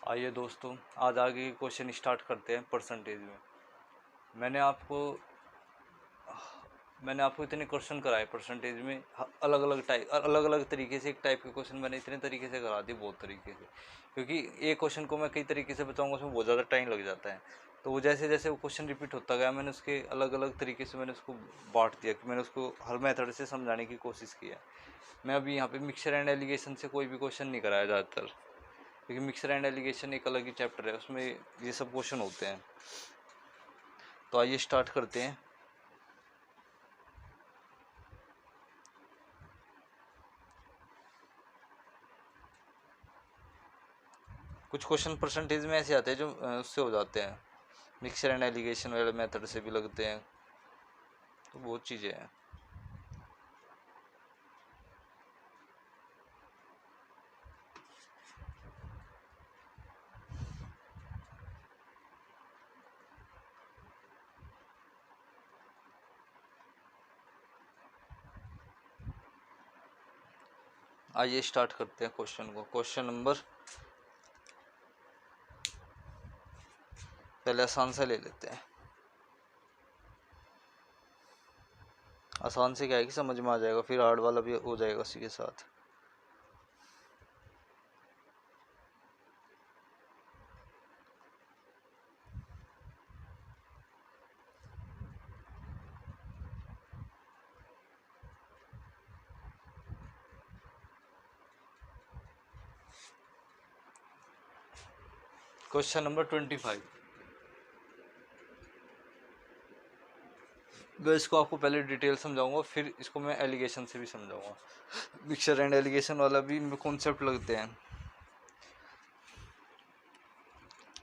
आइए दोस्तों, आज आगे के क्वेश्चन स्टार्ट करते हैं परसेंटेज में। मैंने आपको मैंने आपको इतने क्वेश्चन कराए परसेंटेज में, अलग अलग तरीके से। एक टाइप के क्वेश्चन मैंने इतने तरीके से करा दिए, बहुत तरीके से, क्योंकि एक क्वेश्चन को मैं कई तरीके से बताऊंगा, उसमें बहुत ज़्यादा टाइम लग जाता है। तो वो जैसे जैसे वो क्वेश्चन रिपीट होता गया, मैंने उसके अलग अलग तरीके से मैंने उसको बांट दिया, कि मैंने उसको हर मेथड से समझाने की कोशिश की है। मैं अभी यहाँ पे मिक्सचर एंड एलिगेशन से कोई भी क्वेश्चन नहीं कराया ज़्यादातर, क्योंकि मिक्सर एंड एलिगेशन एक अलग ही चैप्टर है, उसमें ये सब क्वेश्चन होते हैं। तो आइए स्टार्ट करते हैं। कुछ क्वेश्चन परसेंटेज में ऐसे आते हैं जो उससे हो जाते हैं, मिक्सर एंड एलिगेशन वाले मेथड से भी लगते हैं। तो बहुत चीज़ें हैं। आइए स्टार्ट करते हैं क्वेश्चन को। क्वेश्चन नंबर, पहले आसान से ले लेते हैं। आसान से क्या है कि समझ में आ जाएगा, फिर हार्ड वाला भी हो जाएगा उसी के साथ। Question number 25। मैं इसको आपको पहले डिटेल समझाऊंगा, फिर इसको मैं एलिगेशन से भी समझाऊंगा। मिक्सर एंड एलिगेशन वाला भी इनमें कॉन्सेप्ट लगते हैं।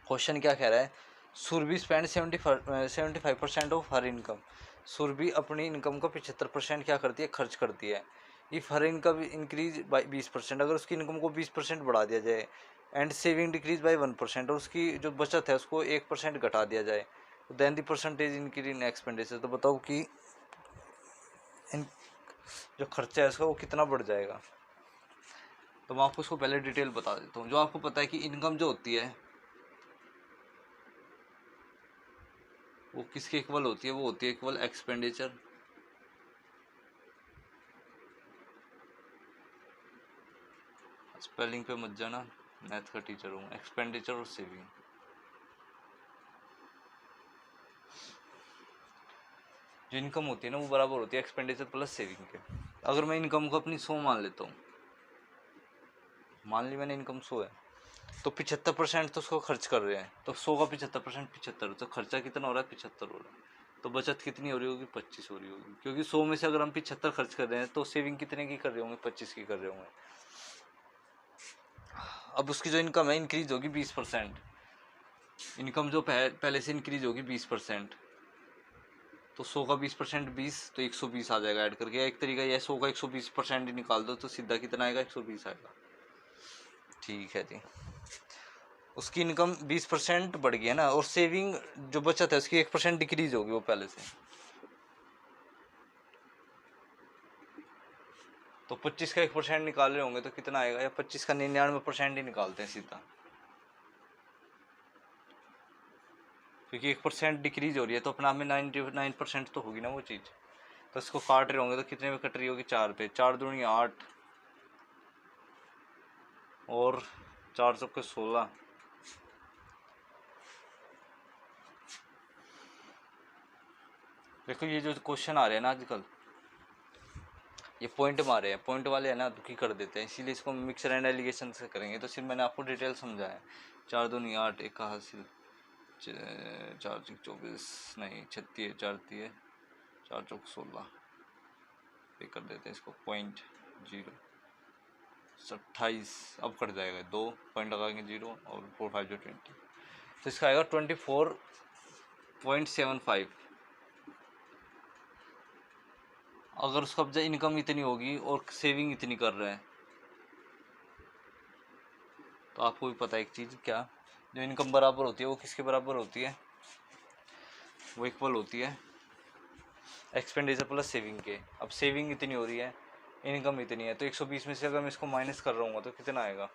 क्वेश्चन क्या कह रहा है? Surabhi spend 75% of her income. Surabhi अपनी इनकम का 75% क्या करती है? खर्च करती है। If her income increase by 20%, अगर उसकी इनकम को 20% बढ़ा दिया जाए, एंड सेविंग डिक्रीज बाई 1%, और उसकी जो बचत है उसको 1% घटा दिया जाए, then the percentage increase in expenditure. तो बताओ कि इन जो खर्चा है उसका वो कितना बढ़ जाएगा। तो मैं आपको उसको पहले डिटेल बता देता हूँ। जो आपको पता है कि इनकम जो होती है वो किसके इक्वल होती है? वो होती है इक्वल एक्सपेंडिचर। स्पेलिंग पे मत जाना, मैथ का टीचर हूँ। एक्सपेंडिचर और सेविंग, जो इनकम होती है ना वो बराबर होती है एक्सपेंडिचर प्लस सेविंग के। अगर मैं इनकम को अपनी 100 मान लेता हूँ, मान ली मैंने इनकम 100 है, तो 75% तो उसको खर्च कर रहे हैं, तो 100 का 75% 75, तो खर्चा कितना हो रहा है? 75 हो रहा है। तो बचत कितनी हो रही होगी? 25 हो रही होगी, क्योंकि 100 में से अगर हम 75 खर्च कर रहे हैं तो सेविंग कितने की कर रहे होंगे? 25 की कर रहे होंगे। अब उसकी जो इनकम है इंक्रीज होगी 20%। इनकम जो पहले से इंक्रीज होगी 20%, तो 100 का 20% 20, तो 120 आ जाएगा ऐड करके। एक तरीका यह 100 का 120% ही निकाल दो, तो सीधा कितना आएगा? 120 आएगा। ठीक है जी। उसकी इनकम 20% बढ़ गई है ना, और सेविंग जो बचत है उसकी 1% डिक्रीज होगी वो पहले से। तो 25 का 1% निकाल रहे होंगे तो कितना आएगा? या 25 का 99% ही निकालते हैं सीधा, क्योंकि 1% डिक्रीज हो रही है तो अपना में 99% तो होगी ना वो चीज़। तो इसको काट रहे होंगे तो कितने में कट रही होगी? 4 पे। 4 दूनी 8, और 4 चौके 16। देखो ये जो क्वेश्चन आ रहे हैं ना आजकल, ये पॉइंट मारे हैं, पॉइंट वाले है ना दुखी कर देते हैं, इसीलिए इसको मिक्सर एंड एलिगेशन से करेंगे। तो सिर्फ मैंने आपको डिटेल समझाया। 4 दूनी 8, एक का हासिल 4 चौक 24, नहीं 36, 4 दिए 4 चौक 16 पे कर देते हैं इसको। पॉइंट 0 28, अब कट जाएगा, 2 पॉइंट लगाएंगे 0, और 4 5 जो 20, तो इसका आएगा 24.75। अगर उसका अब इनकम इतनी होगी और सेविंग इतनी कर रहे हैं, तो आपको भी पता है एक चीज़, क्या? जो इनकम बराबर होती है वो किसके बराबर होती है? वो इक्वल होती है एक्सपेंडिचर प्लस सेविंग के। अब सेविंग इतनी हो रही है, इनकम इतनी है, तो 120 में से अगर मैं इसको माइनस कर रहा हूँ तो कितना आएगा?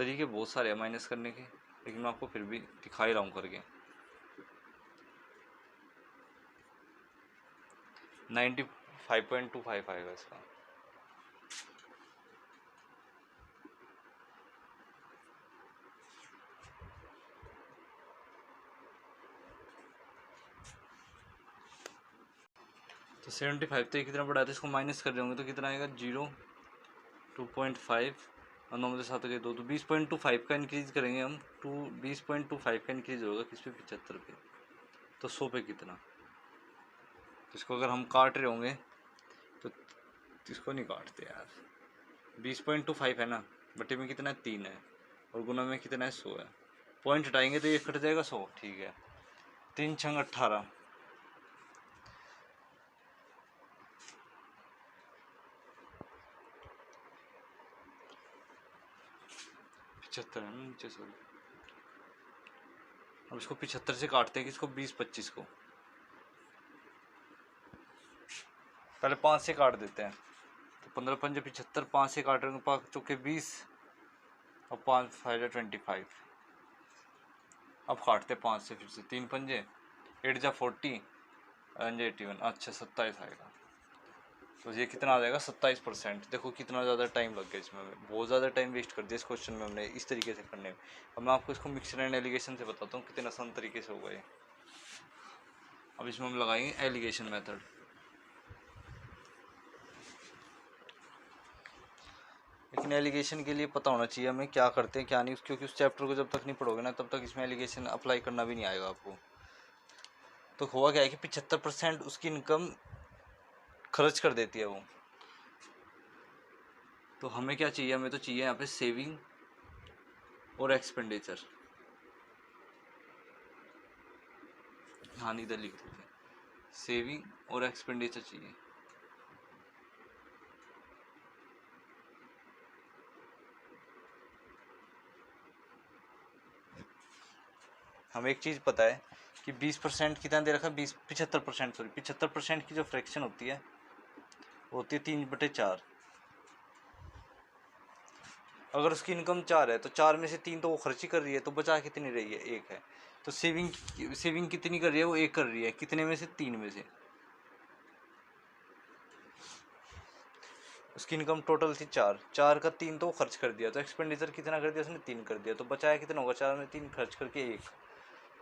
तरीके बहुत सारे हैं माइनस करने के, लेकिन मैं आपको फिर भी दिखा ही रहा हूँ करके। 95.25 आएगा इसका। तो 75 तो ये कितना बढ़ा था, इसको माइनस कर रहे होंगे तो कितना आएगा 0, 2.5 और 9 में से 7 गए 2, तो 20.25 का इंक्रीज करेंगे हम। 20.25 का इंक्रीज होगा किस पे, 75 पे। तो 100 पे कितना, तो इसको अगर हम काट रहे होंगे तो इसको नहीं काटते यार। 20.25 है ना, बटे में कितना है 3 है, और गुना में कितना है 100 है। पॉइंट हटाएंगे तो ये कट जाएगा 100, ठीक है। 3 छंग 18, 75 है ना नीचे, सॉरी। अब इसको 75 से काटते हैं कि इसको 20-25 को पहले 5 से काट देते हैं। तो 15 पंजे 75, 5 से काट रहे हैं 5 चौके 20 और 5 फाइव 25। अब काटते हैं 5 से फिर से, 3 पंजे 8 जा 40 एंड 81, अच्छा 27 आएगा। तो ये कितना आ जाएगा 27%। देखो कितना ज़्यादा टाइम लग गया इसमें, बहुत ज़्यादा टाइम वेस्ट कर दिया इस क्वेश्चन में हमने इस तरीके से करने में। अब मैं आपको इसको मिक्सर एंड एलिगेशन से बताता हूँ कितने आसान तरीके से होगा ये। अब इसमें हम लगाएंगे एलिगेशन मेथड। लेकिन एलिगेशन के लिए पता होना चाहिए हमें क्या करते हैं क्या नहीं, क्योंकि उस चैप्टर को जब तक नहीं पढ़ोगे ना तब तक इसमें एलिगेशन अप्लाई करना भी नहीं आएगा आपको। तो हुआ क्या है कि 75% उसकी इनकम खर्च कर देती है वो। तो हमें क्या चाहिए, हमें तो चाहिए यहाँ पे सेविंग और एक्सपेंडिचर। हाँ इधर लिख देते हैं, सेविंग और एक्सपेंडिचर चाहिए। हमें एक चीज़ पता है कि 20% कितना दे रखा है, 75%, सॉरी 75% की जो फ्रैक्शन होती है वो होती है 3/4। अगर उसकी इनकम 4 है तो 4 में से 3 तो वो खर्च ही कर रही है, तो बचा कितनी रही है, 1 है। तो सेविंग कितनी कर रही है, वो 1 कर रही है, कितने में से, 3 में से। उसकी इनकम टोटल थी 4 का 3 तो वो खर्च कर दिया, तो एक्सपेंडिचर कितना कर दिया उसने, 3 कर दिया, तो बचाया कितना होगा, 4 में 3 खर्च करके 1।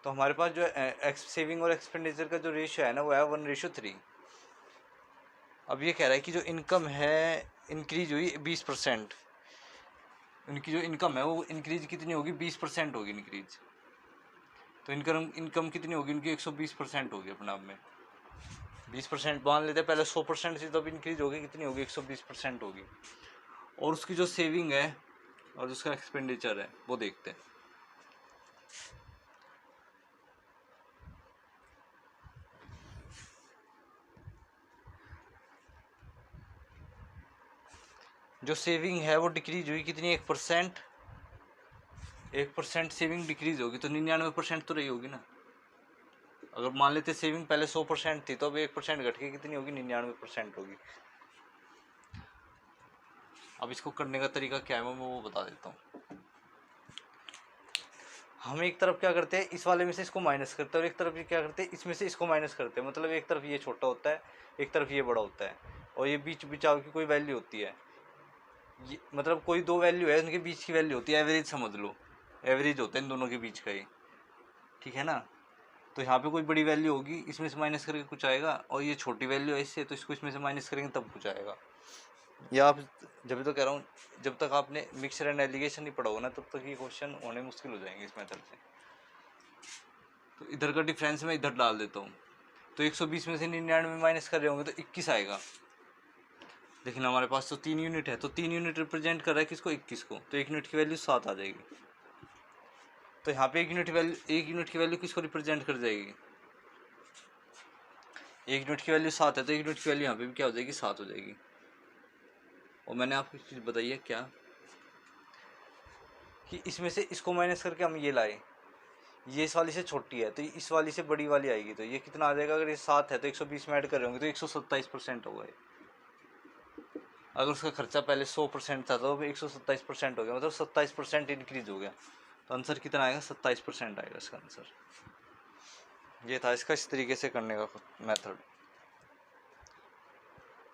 तो हमारे पास जो सेविंग और एक्सपेंडिचर का जो रेशियो है ना वो है 1:3। अब ये कह रहा है कि जो इनकम है इंक्रीज हुई 20%, उनकी जो इनकम है वो इंक्रीज कितनी होगी, 20% होगी इंक्रीज। तो इनकम कितनी होगी उनकी, 120% होगी अपने आप में। 20% मान लेते हैं, पहले 100% से तब इंक्रीज होगी, कितनी होगी, 120% होगी। और उसकी जो सेविंग है और उसका एक्सपेंडिचर है वो देखते हैं। जो सेविंग है वो डिक्रीज हुई कितनी, 1%। 1% सेविंग डिक्रीज होगी तो 99% तो रही होगी ना। अगर मान लेते सेविंग पहले 100% थी तो अब 1% घट के कितनी होगी, 99% होगी। अब इसको करने का तरीका क्या है मैं वो बता देता हूँ। हम एक तरफ क्या करते हैं, इस वाले में से इसको माइनस करते हैं, और एक तरफ ये क्या करते हैं, इसमें से इसको माइनस करते हैं। मतलब एक तरफ ये छोटा होता है, एक तरफ ये बड़ा होता है, और ये बीच बिचाव की कोई वैल्यू होती है। ये मतलब कोई दो वैल्यू है, उनके बीच की वैल्यू होती है, एवरेज समझ लो, एवरेज होता है इन दोनों के बीच का ये, ठीक है ना। तो यहाँ पे कोई बड़ी वैल्यू होगी, इसमें से माइनस करके कुछ आएगा, और ये छोटी वैल्यू है इससे, तो इसको इसमें से माइनस करेंगे तब कुछ आएगा। या आप, जब तो कह रहा हूँ, जब तक आपने मिक्सर एंड एलिगेशन नहीं पढ़ा होगा ना तब तक ये क्वेश्चन होने मुश्किल हो जाएंगे इस मेथड से। तो इधर का डिफरेंस मैं इधर डाल देता हूँ, तो 120 में से 99 माइनस कर रहे होंगे तो 21 आएगा। लेकिन हमारे पास तो 3 यूनिट है, तो 3 यूनिट रिप्रेजेंट कर रहा है किसको, 21 को, तो 1 यूनिट की वैल्यू 7 आ जाएगी। तो यहाँ पे 1 यूनिट की वैल्यू किसको रिप्रेजेंट कर जाएगी, 1 यूनिट की वैल्यू 7 है, तो 1 यूनिट की वैल्यू यहाँ पे भी क्या हो जाएगी, 7 हो जाएगी। और मैंने आपको एक चीज़ बताई है क्या, कि इसमें से इसको माइनस करके हम ये लाए, ये इस वाली से छोटी है तो इस वाली से बड़ी वाली आएगी, तो ये कितना आ जाएगा, अगर ये 7 है तो 120 में ऐड कर रहे होंगे तो 127% होगा ये। अगर उसका खर्चा पहले 100% था तो अब 127% हो गया, मतलब 27% इंक्रीज हो गया। तो आंसर कितना आएगा? 27% आएगा इसका आंसर। ये था इसका इस तरीके से करने का मेथड।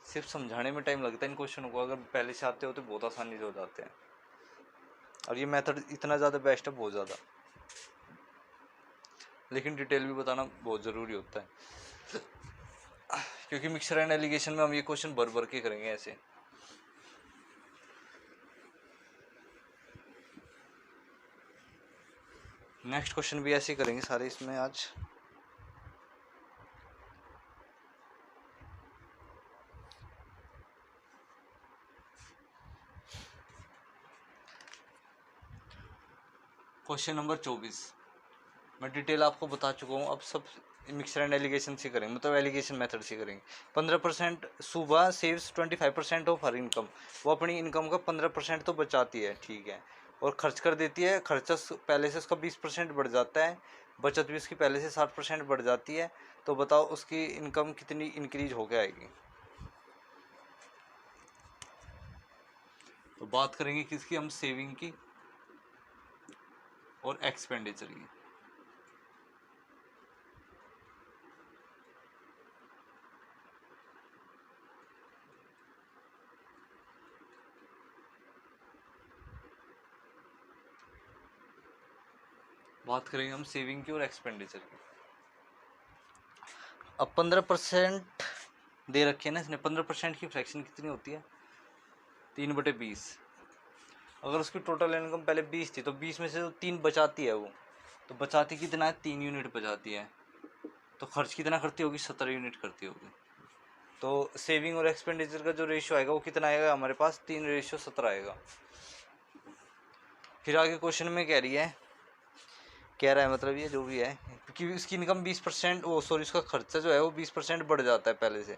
सिर्फ समझाने में टाइम लगता है इन क्वेश्चनों को, अगर पहले से आते हो तो बहुत आसानी से हो जाते हैं। और ये मेथड इतना ज़्यादा बेस्ट है, बहुत ज़्यादा, लेकिन डिटेल भी बताना बहुत ज़रूरी होता है, क्योंकि मिक्सर एंड एलिगेशन में हम ये क्वेश्चन भर भर के करेंगे ऐसे। नेक्स्ट क्वेश्चन भी ऐसे ही करेंगे सारे इसमें आज। क्वेश्चन नंबर 24 मैं डिटेल आपको बता चुका हूँ, अब सब मिक्सर एंड एलिगेशन से करेंगे, मतलब एलिगेशन मेथड से करेंगे। 15% सुबह सेव्स 25% ऑफ हर इनकम, वो अपनी इनकम का 15% तो बचाती है, ठीक है, और खर्च कर देती है। खर्चा पहले से उसका 20% बढ़ जाता है, बचत भी उसकी पहले से 60% बढ़ जाती है। तो बताओ उसकी इनकम कितनी इंक्रीज होकर आएगी? तो बात करेंगे किसकी? हम सेविंग की और एक्सपेंडिचर की। बात करेंगे हम सेविंग की और एक्सपेंडिचर की। अब 15% दे रखे है ना इसने, 15% की फ्रैक्शन कितनी होती है? 3/20। अगर उसकी टोटल इनकम पहले 20 थी तो 20 में से तो 3 बचाती है वो, तो बचाती कितना है? 3 यूनिट बचाती है। तो खर्च कितना करती होगी? 17 यूनिट करती होगी। तो सेविंग और एक्सपेंडिचर का जो रेशियो आएगा वो कितना आएगा हमारे पास? 3:17 आएगा। फिर आगे क्वेश्चन में कह रहा है मतलब ये जो भी है, क्योंकि उसकी इनकम 20%, वो सॉरी उसका खर्चा जो है वो 20% बढ़ जाता है पहले से,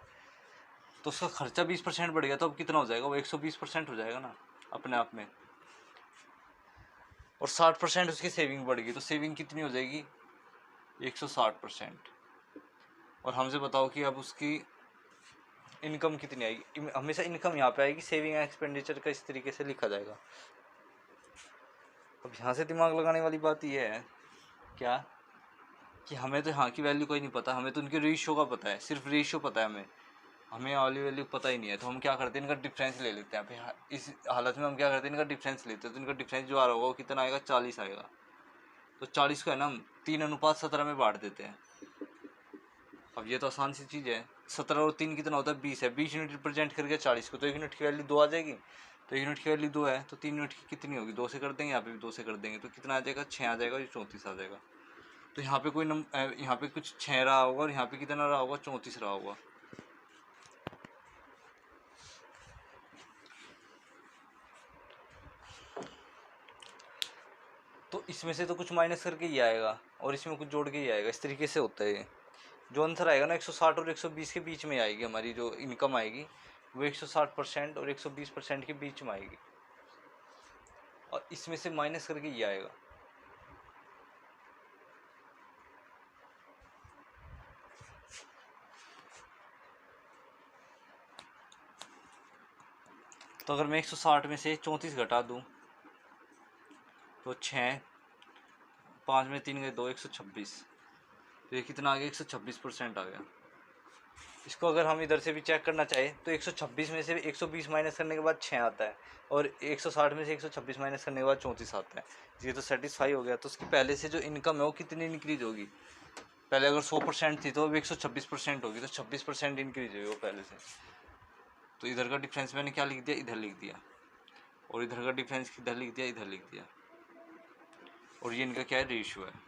तो उसका खर्चा 20% बढ़ गया, तो अब कितना हो जाएगा? वो 120% हो जाएगा ना अपने आप में। और 60% उसकी सेविंग बढ़ गई, तो सेविंग कितनी हो जाएगी? 160%। और हमसे बताओ कि अब उसकी इनकम कितनी आएगी? हमेशा इनकम यहाँ पे आएगी, सेविंग एक्सपेंडिचर का इस तरीके से लिखा जाएगा। अब यहाँ से दिमाग लगाने वाली बात ये है क्या, कि हमें तो यहाँ की वैल्यू कोई नहीं पता, हमें तो उनके रेशियो का पता है, सिर्फ रेशियो पता है हमें वाली वैल्यू पता ही नहीं है। तो हम क्या करते हैं? इनका डिफरेंस ले लेते हैं। इस हालत में हम क्या करते हैं? इनका डिफरेंस लेते हैं। तो इनका डिफरेंस जो आ रहा होगा वो कितना आएगा? 40 आएगा। तो 40 को है ना हम 3:17 में बांट देते हैं। अब ये तो आसान सी चीज़ है। 17 और 3 कितना होता है? 20 है। 20 यूनिट रिप्रेजेंट करके 40 को, तो 1 यूनिट की वैल्यू 2 आ जाएगी। तो 1 यूनिट की वैल्यू 2 है, तो 3 यूनिट की कितनी होगी? 2 से कर देंगे, यहाँ पे भी 2 से कर देंगे, तो कितना आ जाएगा? 6 आ जाएगा, ये 34 आ जाएगा। तो यहाँ पे कोई यहाँ पे कुछ 6 रहा होगा और यहाँ पे कितना रहा होगा? 34 रहा होगा। तो इसमें से तो कुछ माइनस करके ही आएगा और इसमें कुछ जोड़ के ही आएगा, इस तरीके से होता है ये। जो आंसर आएगा ना 160 और 120 के बीच में आएगी, हमारी जो इनकम आएगी वो 160% और 120% के बीच में आएगी, और इसमें से माइनस करके ये आएगा। तो अगर मैं 160 में से 34 घटा दूं तो 6, 5 में 3 गए 2, 126। तो ये कितना आ गया? 126% आ गया। इसको अगर हम इधर से भी चेक करना चाहे तो 126 में से 120 माइनस करने के बाद 6 आता है, और 160 में से 126 माइनस करने के बाद 34 आता है। ये तो सेटिस्फाई हो गया। तो उसकी पहले से जो इनकम है वो कितनी इंक्रीज होगी? पहले अगर 100% थी तो अब 126% होगी, तो 26% इंक्रीज हुई वो पहले से। तो इधर का डिफरेंस मैंने क्या लिख दिया? इधर लिख दिया, और इधर का डिफरेंस किधर लिख दिया? इधर लिख दिया। और ये इनका क्या है? रेशियो है।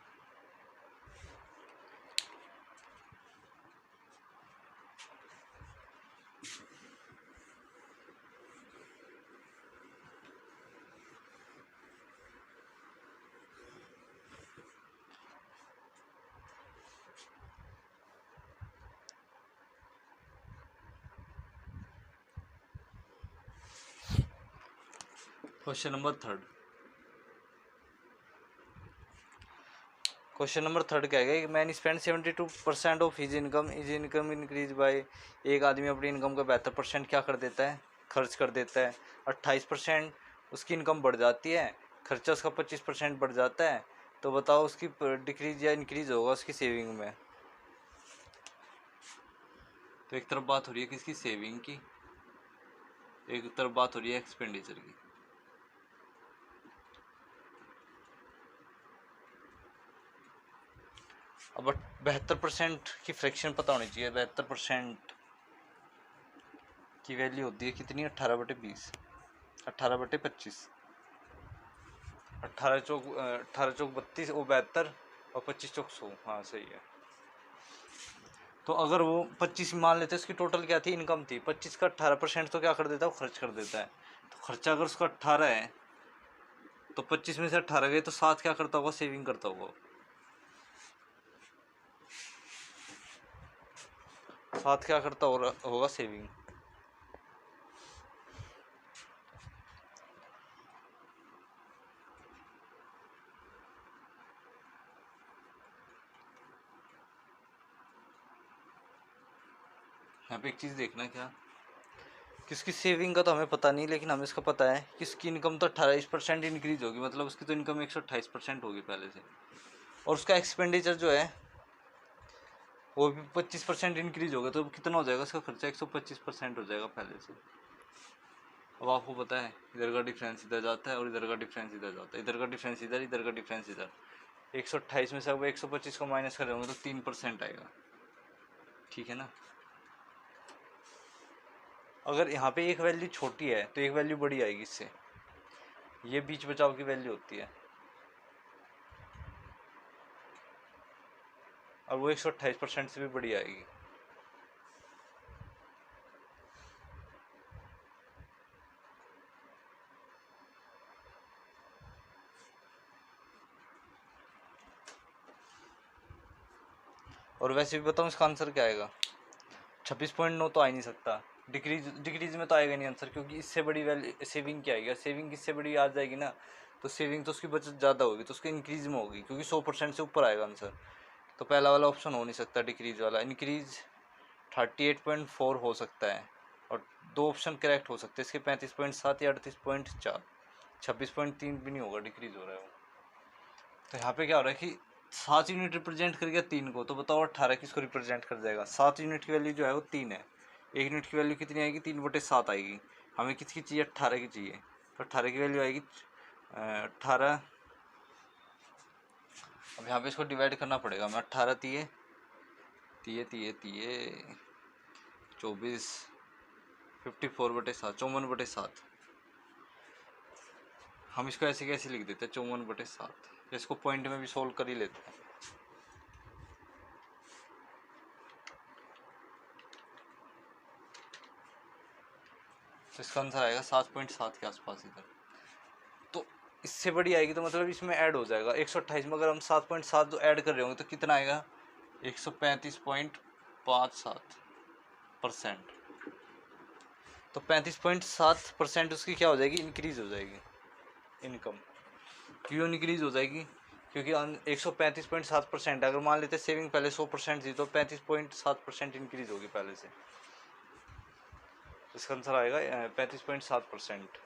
Question number 3। क्वेश्चन नंबर 3 क्या है? Man spend 72% of his income increase by. एक आदमी अपनी इनकम का 72% क्या कर देता है? खर्च कर देता है, 28% उसकी इनकम बढ़ जाती है, खर्चा उसका 25% बढ़ जाता है, तो बताओ उसकी डिक्रीज या इंक्रीज होगा उसकी सेविंग में। तो एक तरफ बात हो रही है किसकी, सेविंग की, एक तरफ बात हो रही है एक्सपेंडिचर की। अब 72% की फ्रैक्शन पता होनी चाहिए। 72% की वैल्यू होती है कितनी, 18/20, 18/25, 18 चौक 32, वो 72, और 25 चौक 100, हाँ सही है। तो अगर वो 25 मान लेते, उसकी टोटल क्या थी, इनकम थी 25 का 18% तो क्या कर देता है, वो खर्च कर देता है। तो खर्चा अगर उसका 18 है तो 25 में से 18 गए तो 7 क्या करता होगा, सेविंग करता होगा। 7 क्या करता होगा, सेविंग। यहाँ पे एक चीज़ देखना, क्या किसकी सेविंग का तो हमें पता नहीं, लेकिन हमें इसका पता है कि उसकी इनकम तो 28% इंक्रीज होगी, मतलब उसकी तो इनकम 128% होगी पहले से, और उसका एक्सपेंडिचर जो है वो भी 25% इंक्रीज होगा, तो कितना हो जाएगा उसका खर्चा, 125% हो जाएगा पहले से। अब आपको पता है इधर का डिफरेंस इधर जाता है और इधर का डिफरेंस इधर जाता है, इधर का डिफरेंस इधर, इधर का डिफरेंस इधर। 128 में से अब 125 को माइनस करेंगे तो 3% आएगा, ठीक है ना। अगर यहाँ पे एक वैल्यू छोटी है तो एक वैल्यू बड़ी आएगी इससे, ये बीच बचाव की वैल्यू होती है, और वो 128% से भी बड़ी आएगी। और वैसे भी बताऊँ इसका आंसर क्या आएगा, 26.9 तो आ ही नहीं सकता, डिक्रीज में तो आएगा नहीं आंसर, क्योंकि इससे बड़ी वैल्यू सेविंग क्या आएगी, सेविंग इससे बड़ी आ जाएगी ना, तो सेविंग तो उसकी बचत ज़्यादा होगी, तो उसकी इंक्रीज में होगी, क्योंकि 100% से ऊपर आएगा आंसर। तो पहला वाला ऑप्शन हो नहीं सकता डिक्रीज वाला। इंक्रीज 38.4 हो सकता है, और दो ऑप्शन करेक्ट हो सकते हैं इसके, 35.7 या 38.4, 26.3 भी नहीं होगा, डिक्रीज हो रहा है वो। तो यहाँ पे क्या हो रहा है कि 7 यूनिट रिप्रेजेंट कर गया 3 को, तो बताओ 18 किसको रिप्रेजेंट कर जाएगा। 7 यूनिट की वैल्यू जो है वो 3 है, 1 यूनिट की वैल्यू कितनी आएगी, 3/7 आएगी। हमें किसकी चाहिए, 18 की चाहिए, तो 18 की वैल्यू आएगी 18। अब यहाँ पे इसको डिवाइड करना पड़ेगा हमें, 18 तीये 24, 54/7, 54/7। हम इसको ऐसे कैसे लिख देते हैं, 54/7, इसको पॉइंट में भी सोल्व कर ही लेते हैं। तो इसका आंसर आएगा 7.7 के आसपास इधर। तो इससे बड़ी आएगी तो मतलब इसमें ऐड हो जाएगा 128 में, अगर हम 7.7 जो ऐड कर रहे होंगे तो कितना आएगा, 135.57%। तो 35.7% उसकी क्या हो जाएगी, इंक्रीज हो जाएगी इनकम। क्यों इंक्रीज हो जाएगी, क्योंकि 135.7%, अगर मान लेते सेविंग पहले 100% थी तो 35.7% इंक्रीज होगी पहले से। इसका आंसर आएगा 35.7%।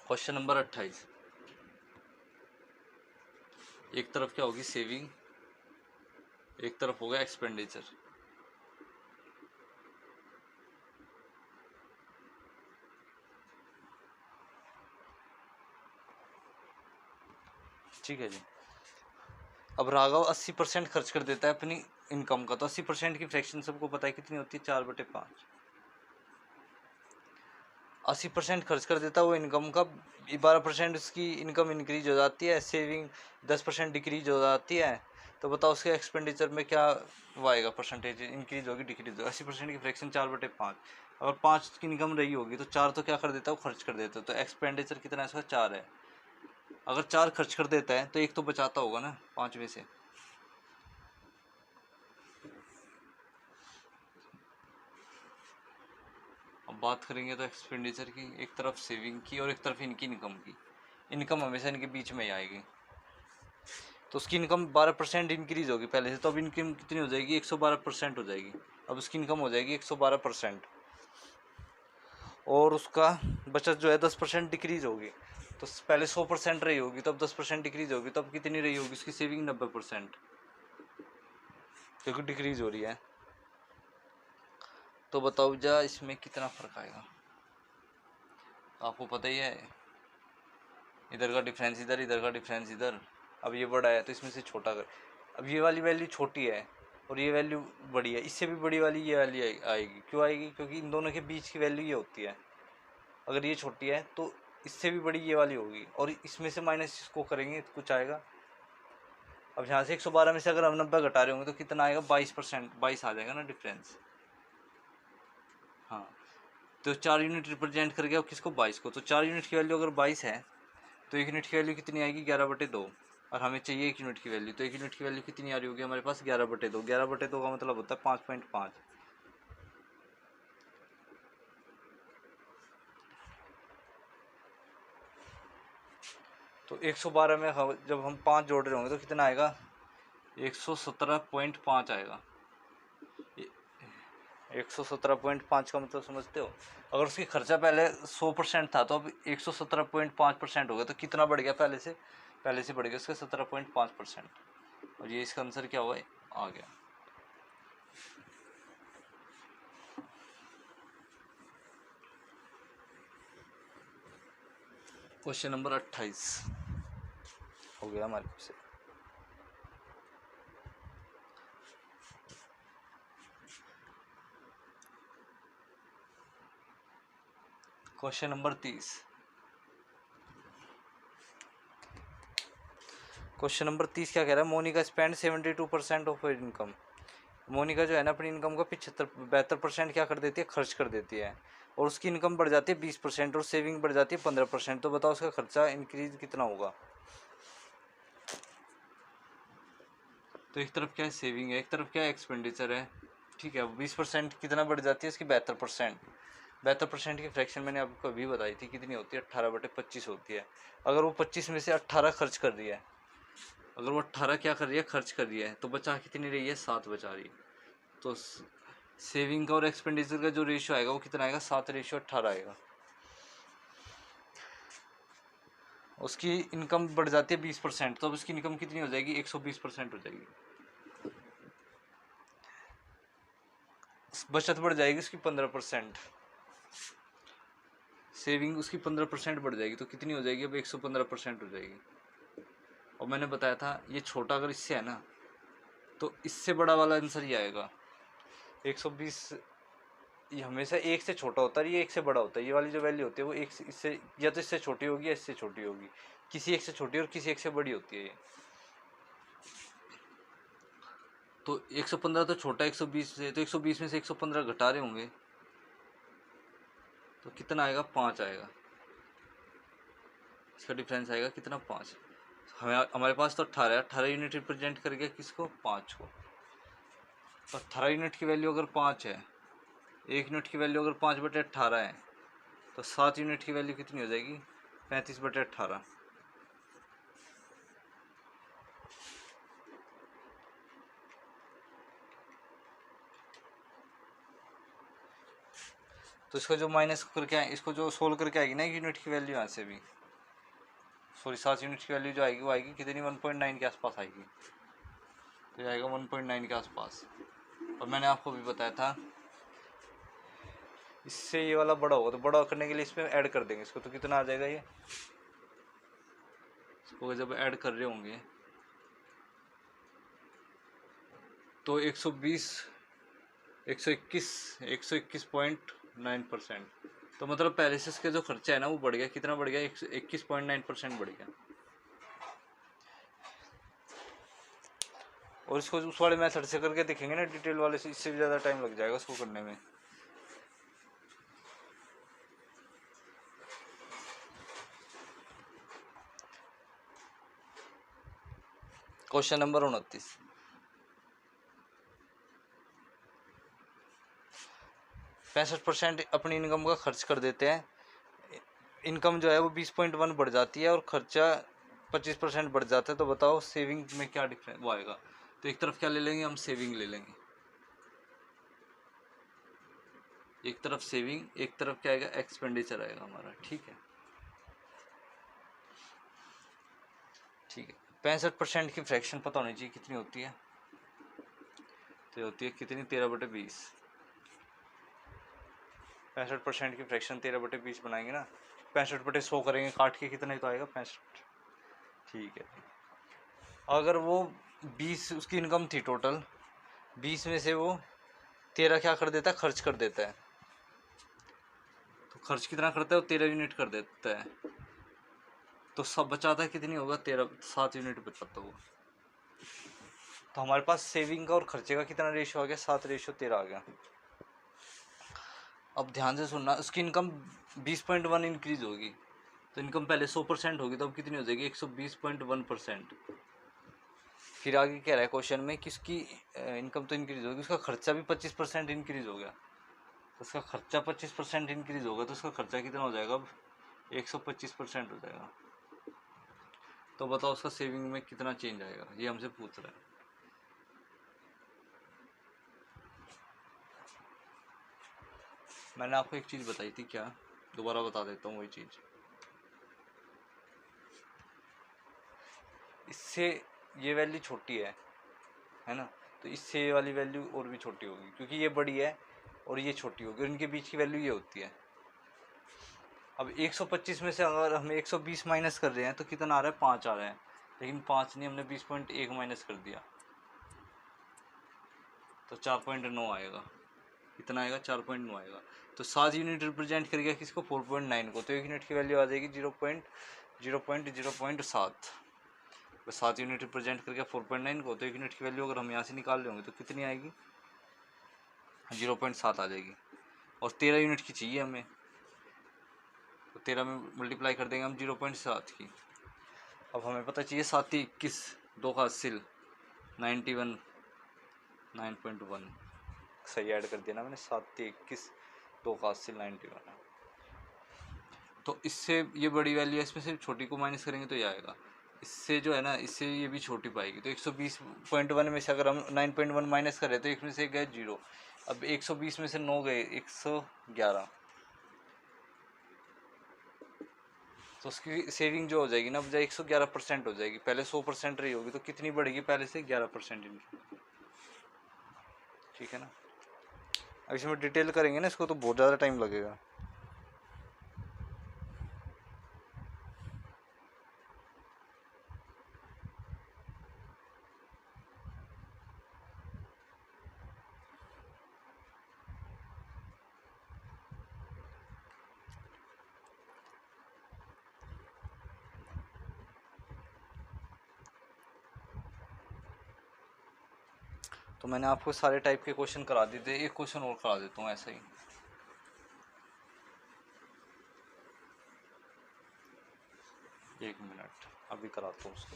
क्वेश्चन नंबर 28, एक तरफ क्या होगी, सेविंग, एक तरफ होगा एक्सपेंडिचर। ठीक है जी। अब राघव 80% खर्च कर देता है अपनी इनकम का, तो 80% की फ्रैक्शन सबको पता है कितनी होती है, 4/5। 80% खर्च कर देता है वो इनकम का, 12% उसकी इनकम इंक्रीज हो जाती है, सेविंग 10% डिक्रीज हो जाती है। तो बताओ उसके एक्सपेंडिचर में क्या वो आएगा, परसेंटेज इंक्रीज होगी डिक्रीज होगी। 80% की फ्रैक्शन 4/5, अगर 5 की इनकम रही होगी तो 4 तो क्या कर देता है, वो खर्च कर देता है। तो एक्सपेंडिचर कितना है इसका, 4 है। अगर 4 खर्च कर देता है तो एक तो बचाता होगा ना 5 में से। अब बात करेंगे तो एक्सपेंडिचर की, एक तरफ सेविंग की और एक तरफ इनकी इनकम की। इनकम हमेशा इनके बीच में ही आएगी। तो उसकी इनकम 12% इंक्रीज होगी पहले से, तो अब इनकम कितनी हो जाएगी, 112% हो जाएगी। अब उसकी इनकम हो जाएगी 112%, और उसका बचत जो है 10% डिक्रीज होगी। तो पहले 100% रही होगी, तो अब 10% डिक्रीज होगी, तो अब कितनी रही होगी उसकी सेविंग, 90%, क्योंकि डिक्रीज हो रही है। तो बताओ जा इसमें कितना फर्क आएगा। आपको पता ही है, इधर का डिफरेंस इधर, इधर का डिफरेंस इधर। अब ये बड़ा है तो इसमें से छोटा कर, अब ये वाली वैल्यू छोटी है और ये वैल्यू बड़ी है, इससे भी बड़ी वाली ये वाली आएगी। क्यों आएगी, क्योंकि इन दोनों के बीच की वैल्यू ये होती है। अगर ये छोटी है तो इससे भी बड़ी ये वाली होगी, और इसमें से माइनस इसको करेंगे तो कुछ आएगा। अब यहाँ से 112 में से अगर हम 90 घटा रहे होंगे तो कितना आएगा, 22%, 22 आ जाएगा ना डिफरेंस। हाँ, तो 4 यूनिट रिप्रेजेंट कर गया किसको, 22 को। तो 4 यूनिट की वैल्यू अगर 22 है तो 1 यूनिट की वैल्यू कितनी आएगी, 11/2। और हमें चाहिए 1 यूनिट की वैल्यू, तो 1 यूनिट की वैल्यू कितनी आ रही होगी हमारे पास, 11/2। 11/2 का मतलब होता है 5.5। तो 112 में जब हम 5 जोड़ रहे होंगे तो कितना आएगा, 117.5 आएगा। 117.5 का मतलब समझते हो। अगर उसकी खर्चा पहले 100% था तो अब 117.5% हो गया, तो कितना बढ़ गया, पहले से बढ़ गया उसका 17.5%। और ये इसका आंसर क्या हुआ है, आ गया। क्वेश्चन नंबर 28 हो गया हमारे से। Question number 30। क्वेश्चन नंबर 30 क्या कह रहा है, Monika spend 72% of her income. Monika जो है ना अपनी इनकम का 72% क्या कर देती है, खर्च कर देती है, और उसकी इनकम बढ़ जाती है 20% और सेविंग बढ़ जाती है 15%। तो बताओ उसका खर्चा इंक्रीज कितना होगा। तो एक तरफ क्या है, सेविंग है, एक तरफ क्या है, एक्सपेंडिचर है। ठीक है, 20% कितना बढ़ जाती है उसकी, 72%। 72% की फ्रैक्शन मैंने आपको अभी बताई थी कितनी होती है, 18/25 होती है। अगर वो 25 में से 18 खर्च कर रही है, अगर वो 18 क्या कर रही है, खर्च कर रही है, तो बचा कितनी रही है, 7 बचा रही है। तो सेविंग का और एक्सपेंडिचर का जो रेशियो आएगा वो कितना आएगा, 7/18 आएगा। उसकी इनकम बढ़ जाती है 20%, तो अब उसकी इनकम कितनी हो जाएगी, 120% हो जाएगी। बचत बढ़ जाएगी उसकी 15%, सेविंग उसकी 15% बढ़ जाएगी, तो कितनी हो जाएगी अब, 115% हो जाएगी। और मैंने बताया था ये छोटा अगर इससे है ना तो इससे बड़ा वाला आंसर ही आएगा। 120 ये हमेशा एक से छोटा होता है, ये एक से बड़ा होता है। ये वाली जो वैल्यू होती है वो एक से इससे या तो इससे छोटी होगी या इससे छोटी होगी, किसी एक से छोटी और किसी एक से बड़ी होती है ये। तो 115 तो छोटा 120 से, तो 120 में से 115 घटा रहे होंगे तो कितना आएगा, 5 आएगा। इसका डिफरेंस आएगा कितना, 5। हमारे पास तो 18 यूनिट रिप्रेजेंट कर गया किसको, 5 को। तो 18 यूनिट की वैल्यू अगर 5 है, 1 यूनिट की वैल्यू अगर 5/18 है, तो 7 यूनिट की वैल्यू कितनी हो जाएगी, 35/18। तो इसको जो माइनस करके आए, इसको जो सोल्व करके आएगी ना 1 यूनिट की वैल्यू, यहाँ से भी सॉरी 7 यूनिट की वैल्यू जो आएगी वो आएगी कितनी, 1.9 के आसपास आएगी। तो आएगा 1.9 के आसपास। और मैंने आपको भी बताया था इससे ये वाला बड़ा होगा, तो बड़ा करने के लिए इसमें ऐड कर देंगे इसको, तो कितना आ जाएगा ये, इसको जब ऐड कर रहे होंगे तो 120 121.9%। तो मतलब पहले से इसका जो खर्चा है ना वो बढ़ गया, कितना बढ़ गया, 121.9% बढ़ गया। और इसको उस वाले मेथड से करके देखेंगे ना डिटेल वाले से, इससे भी ज़्यादा टाइम लग जाएगा उसको करने में। Question number 29। 65% अपनी इनकम का खर्च कर देते हैं, इनकम जो है वो 20.1 बढ़ जाती है और खर्चा 25% बढ़ जाता है। तो बताओ सेविंग में क्या डिफरेंस वो आएगा। तो एक तरफ क्या ले लेंगे हम, सेविंग ले लेंगे, एक तरफ सेविंग, एक तरफ क्या आएगा, एक्सपेंडिचर आएगा हमारा। ठीक है, ठीक है। 65% की फ्रैक्शन पता होनी चाहिए कितनी होती है, तो होती है कितनी, 13/20। 65% की फ्रैक्शन 13/20 बनाएंगे ना, 65/100 करेंगे काट के, कितना ही तो आएगा, 65। ठीक है, अगर वो 20 उसकी इनकम थी टोटल, 20 में से वो 13 क्या कर देता है, खर्च कर देता है। तो खर्च कितना करता है वो, 13 यूनिट कर देता है। तो सब बचाता है कितनी होगा, 7 यूनिट बचाता होगा। तो हमारे पास सेविंग का और खर्चे का कितना रेशियो आ गया, 7:13 आ गया। अब ध्यान से सुनना, उसकी इनकम 20.1 इंक्रीज होगी, तो इनकम पहले 100% होगी, तो अब कितनी हो जाएगी, 120.1%। फिर आगे कह रहा है क्वेश्चन में कि उसकी इनकम तो इंक्रीज होगी, उसका खर्चा भी 25% इंक्रीज हो गया। तो उसका खर्चा 25% इंक्रीज होगा, तो उसका खर्चा कितना हो जाएगा, अब 125% हो जाएगा। तो बताओ उसका सेविंग में कितना चेंज आएगा, ये हमसे पूछ रहा है। मैंने आपको एक चीज़ बताई थी, क्या, दोबारा बता देता हूँ वही चीज़। इससे ये वैल्यू छोटी है ना, तो इससे ये वाली वैल्यू और भी छोटी होगी, क्योंकि ये बड़ी है और ये छोटी होगी, और इनके बीच की वैल्यू ये होती है। अब 125 में से अगर हम 120 माइनस कर रहे हैं तो कितना आ रहा है, 5 आ रहा है, लेकिन 5 नहीं, हमने 20.1 माइनस कर दिया, तो 4.9 आएगा। कितना आएगा, 4.9 आएगा। तो 7 यूनिट रिप्रेजेंट कर गया किसको, 4.9 को, तो 1 यूनिट की वैल्यू आ जाएगी 0.07। 7 यूनिट रिप्रेजेंट कर गया 4.9 को, तो 1 यूनिट की वैल्यू अगर हम यहाँ से निकाल रहे होंगे तो कितनी आएगी, 0.7 आ जाएगी। और 13 यूनिट की चाहिए हमें, तो 13 में मल्टीप्लाई कर देंगे हम 0.7 की। अब हमें पता चाहिए 7 21, 2 का 80, 91, 9.1 सही ऐड कर दिया ना मैंने, 7 21, 2 का 80, 91। तो इससे ये बड़ी वैल्यू है, इसमें से छोटी को माइनस करेंगे तो ये आएगा। इससे जो है ना, इससे ये भी छोटी पाएगी, तो 120.1 में से अगर हम 9.1 माइनस करें तो एक में से गए 0। अब 120 में से 9 गए 111, तो उसकी सेविंग जो हो जाएगी ना, बजाय 111% हो जाएगी, पहले 100% रही होगी, तो कितनी बढ़ेगी, पहले से 11% इनकी। ठीक है ना, अब इसमें डिटेल करेंगे ना इसको तो बहुत ज़्यादा टाइम लगेगा। तो मैंने आपको सारे टाइप के क्वेश्चन करा दिए थे, एक क्वेश्चन और करा देता हूँ ऐसा ही। एक मिनट, अभी कराता हूँ उसको।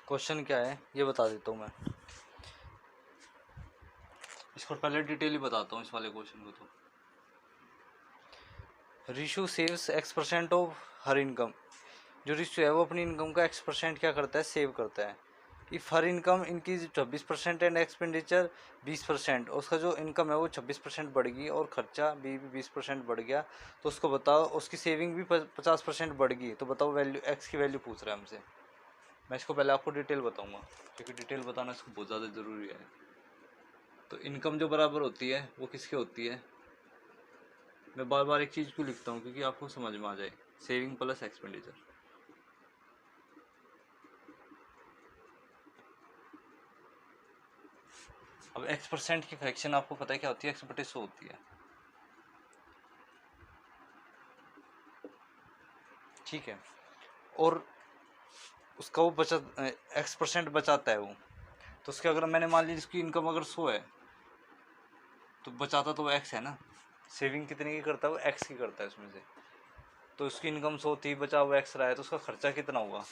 क्वेश्चन क्या है ये बता देता हूँ मैं, इसको पहले डिटेल ही बताता हूँ इस वाले क्वेश्चन को। तो Rishu saves X% of her income, जो रिशु है वो अपनी इनकम का X% क्या करता है, सेव करता है। If her income increase 26% and expenditure 20%, उसका जो इनकम है वो 26% बढ़ गई और खर्चा भी 20% बढ़ गया, तो उसको बताओ उसकी सेविंग भी 50% बढ़ गई, तो बताओ वैल्यू एक्स की वैल्यू पूछ रहा है हमसे। मैं इसको पहले आपको डिटेल बताऊंगा, क्योंकि डिटेल बताना इसको बहुत ज़्यादा ज़रूरी है। तो इनकम जो बराबर होती है वो किसके होती है, मैं बार बार एक चीज़ क्यों लिखता हूँ, क्योंकि आपको समझ में आ जाए, सेविंग प्लस एक्सपेंडिचर। अब X% की फ्रैक्शन आपको पता है क्या होती है, X/100 होती है। ठीक है, और उसका वो बचत X% बचाता है वो, तो उसके अगर मैंने मान लीजिए उसकी इनकम अगर 100 है तो बचाता तो वो X है ना, सेविंग कितने की करता है वो X की करता है उसमें से। तो उसकी इनकम 100 थी, बचा हुआ एक्स रहा है, तो उसका खर्चा कितना हुआ?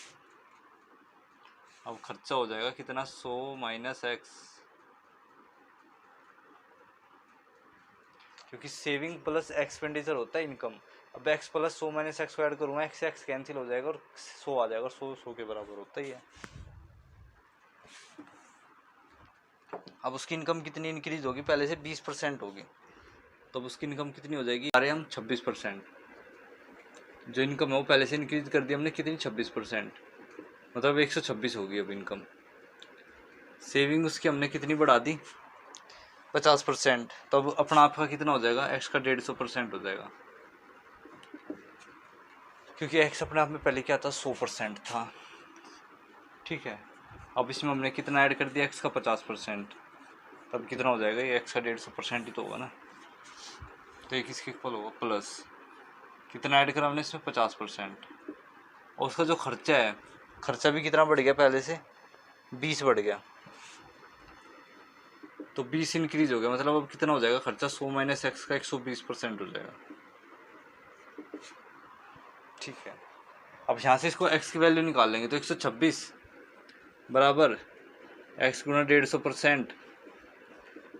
अब खर्चा हो जाएगा कितना, 100 माइनस एक्स, क्योंकि सेविंग प्लस एक्सपेंडिचर होता है इनकम। अब एक्स प्लस 100 माइनस एक्स को ऐड करूँगा, एक्स एक्स कैंसिल हो जाएगा और 100 आ जाएगा, और 100 के बराबर होता ही है। अब उसकी इनकम कितनी इंक्रीज होगी, पहले से 20% होगी, तो अब उसकी इनकम कितनी हो जाएगी, अरे हम 26%, जो इनकम है वो पहले से इंक्रीज कर दी हमने, कितनी 26%, मतलब 126 होगी अब इनकम। सेविंग उसकी हमने कितनी बढ़ा दी, 50%, तो अब अपना आपका कितना हो जाएगा, एक्स का 150% हो जाएगा, क्योंकि एक्स अपने आप में पहले क्या था, 100% था, ठीक है। अब इसमें हमने कितना ऐड कर दिया, एक्स का 50%, तब कितना हो जाएगा, ये एक्स का 150% ही तो होगा ना, तो ये किसके इक्वल होगा, प्लस कितना ऐड करा हमने इसमें, 50%, और उसका जो खर्चा है, खर्चा भी कितना बढ़ गया, पहले से 20 बढ़ गया, तो 20 इंक्रीज हो गया, मतलब अब कितना हो जाएगा खर्चा, 100 माइनस एक्स का 120% हो जाएगा, ठीक है। अब यहाँ से इसको x की वैल्यू निकाल लेंगे, तो 126 बराबर x गुना 150%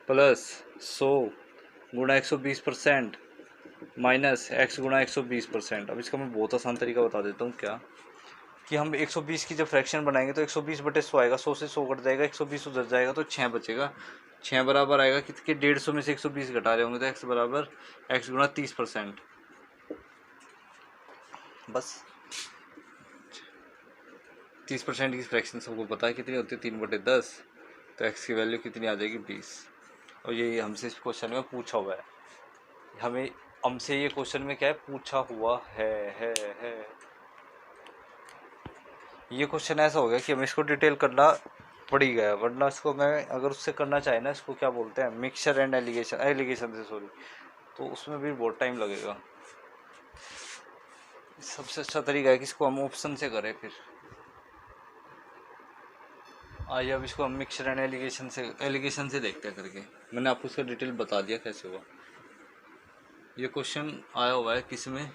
प्लस 100 गुना 120% माइनस x गुना 120%। अब इसका मैं बहुत आसान तरीका बता देता हूँ, क्या कि हम 120 की जब फ्रैक्शन बनाएंगे तो 120 बटे 100 आएगा, 100 से 100 कट जाएगा, 120 उधर जाएगा तो 6 बचेगा, 6 बराबर आएगा कितने, 150 में से 120 घटा रहे होंगे, तो x बराबर x गुना 30%, बस 30% की फ्रैक्शन सबको पता है कितनी होती है, 3/10, तो x की वैल्यू कितनी आ जाएगी, 20। और ये हमसे इस क्वेश्चन में पूछा हुआ है, हमें हमसे ये क्वेश्चन में क्या है, पूछा हुआ है। ये क्वेश्चन ऐसा हो गया कि हमें इसको डिटेल करना पड़ ही गया, वरना इसको मैं अगर उससे करना चाहे ना, इसको क्या बोलते हैं, मिक्सचर एंड एलिगेशन से सॉरी, तो उसमें भी बहुत टाइम लगेगा। सबसे अच्छा तरीका है कि इसको हम ऑप्शन से करें, फिर आइए अब इसको हम मिक्सचर एंड एलिगेशन से देखते हैं करके। मैंने आपको उसका डिटेल बता दिया कैसे हुआ। ये क्वेश्चन आया हुआ है किस में,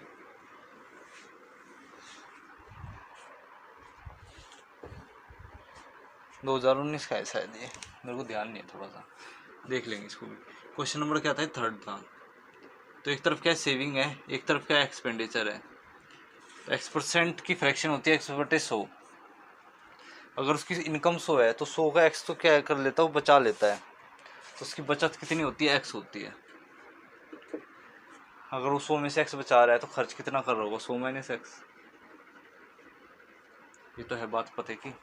2019 का है शायद, ये मेरे को ध्यान नहीं है, थोड़ा सा देख लेंगे इसको भी। क्वेश्चन नंबर क्या था, 3rd था। तो एक तरफ क्या सेविंग है, एक तरफ क्या एक्सपेंडिचर है। x% की फ्रैक्शन होती है x/100। अगर उसकी इनकम 100 है तो 100 का x तो क्या कर लेता है, वो बचा लेता है, तो उसकी बचत कितनी होती है, x होती है। अगर वो 100 में से x बचा रहा है तो खर्च कितना कर रहा होगा, 100 माइनस x। ये तो है बात पते की।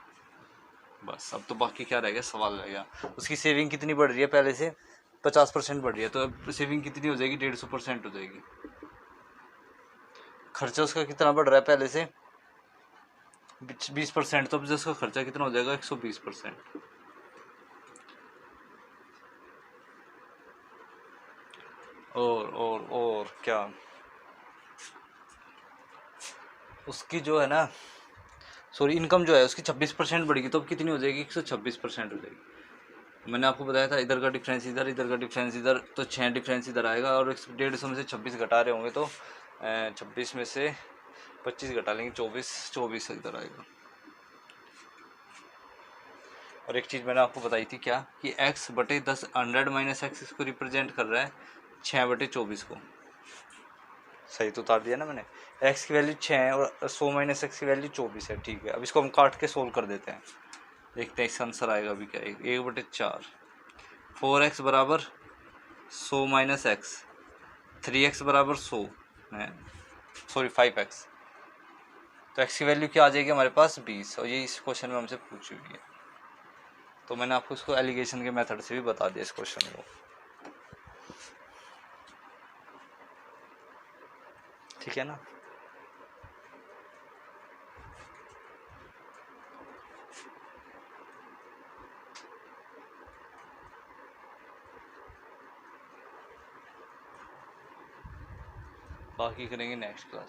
बस अब तो बाकी क्या रह गया, सवाल रह गया। उसकी सेविंग कितनी बढ़ रही है, पहले से 50% बढ़ रही है, तो अब सेविंग कितनी हो जाएगी, 150% हो जाएगी। खर्चा उसका कितना बढ़ रहा है, पहले से 20%, तो अब उसका खर्चा कितना हो जाएगा, 120%। और क्या, उसकी जो है ना, सॉरी इनकम जो है उसकी 26% बढ़ेगी, तो अब कितनी हो जाएगी, 126% हो जाएगी। मैंने आपको बताया था इधर का डिफरेंस इधर, इधर का डिफरेंस इधर, तो 6 डिफरेंस इधर आएगा, और 150 में से 26 घटा रहे होंगे, तो 26 में से 25 घटा लेंगे, 24 इधर आएगा। और एक चीज़ मैंने आपको बताई थी क्या, कि x/10 100 माइनस एक्स इसको रिप्रेजेंट कर रहा है 6/24 को। सही तो उतार दिया ना मैंने। x की वैल्यू 6 है और 100 माइनस एक्स की वैल्यू 24 है, ठीक है। अब इसको हम काट के सोल्व कर देते हैं, देखते हैं इसका आंसर आएगा अभी क्या, 1/4। 4x बराबर 100 माइनस एक्स, 3x बराबर 100 है, सॉरी 5x, तो x की वैल्यू क्या आ जाएगी हमारे पास, 20। और ये इस क्वेश्चन में हमसे पूछी हुई है, तो मैंने आपको इसको एलिगेशन के मेथड से भी बता दिया इस क्वेश्चन को, ठीक है ना। बाकी करेंगे नेक्स्ट क्लास।